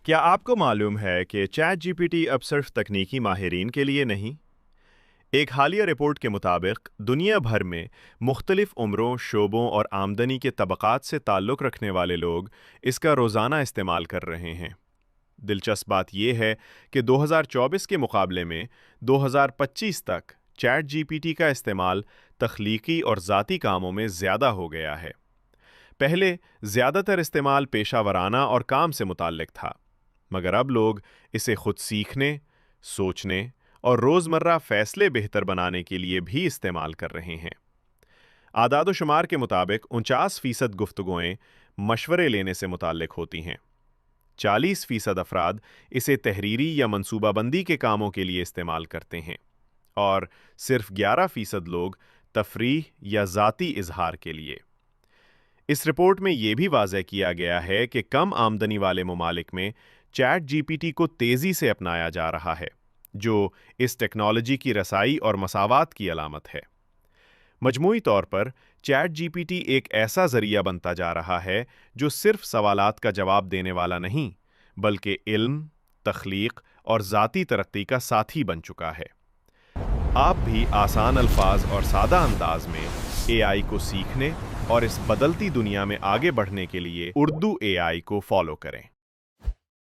کیا آپ کو معلوم ہے کہ چیٹ جی پی ٹی اب صرف تکنیکی ماہرین کے لیے نہیں؟ ایک حالیہ رپورٹ کے مطابق دنیا بھر میں مختلف عمروں، شعبوں اور آمدنی کے طبقات سے تعلق رکھنے والے لوگ اس کا روزانہ استعمال کر رہے ہیں۔ دلچسپ بات یہ ہے کہ 2024 کے مقابلے میں 2025 تک چیٹ جی پی ٹی کا استعمال تخلیقی اور ذاتی کاموں میں زیادہ ہو گیا ہے۔ پہلے زیادہ تر استعمال پیشہ ورانہ اور کام سے متعلق تھا، مگر اب لوگ اسے خود سیکھنے، سوچنے اور روزمرہ فیصلے بہتر بنانے کے لیے بھی استعمال کر رہے ہیں۔ اعداد و شمار کے مطابق 49% گفتگوئیں مشورے لینے سے متعلق ہوتی ہیں۔ 40% افراد اسے تحریری یا منصوبہ بندی کے کاموں کے لیے استعمال کرتے ہیں، اور صرف 11% لوگ تفریح یا ذاتی اظہار کے لیے۔ اس رپورٹ میں یہ بھی واضح کیا گیا ہے کہ کم آمدنی والے ممالک میں چیٹ جی پی ٹی کو تیزی سے اپنایا جا رہا ہے، جو اس ٹیکنالوجی کی رسائی اور مساوات کی علامت ہے۔ مجموعی طور پر چیٹ جی پی ٹی ایک ایسا ذریعہ بنتا جا رہا ہے جو صرف سوالات کا جواب دینے والا نہیں، بلکہ علم، تخلیق اور ذاتی ترقی کا ساتھی بن چکا ہے۔ آپ بھی آسان الفاظ اور سادہ انداز میں اے آئی کو سیکھنے اور اس بدلتی دنیا میں آگے بڑھنے کے لیے اردو اے آئی کو فالو کریں۔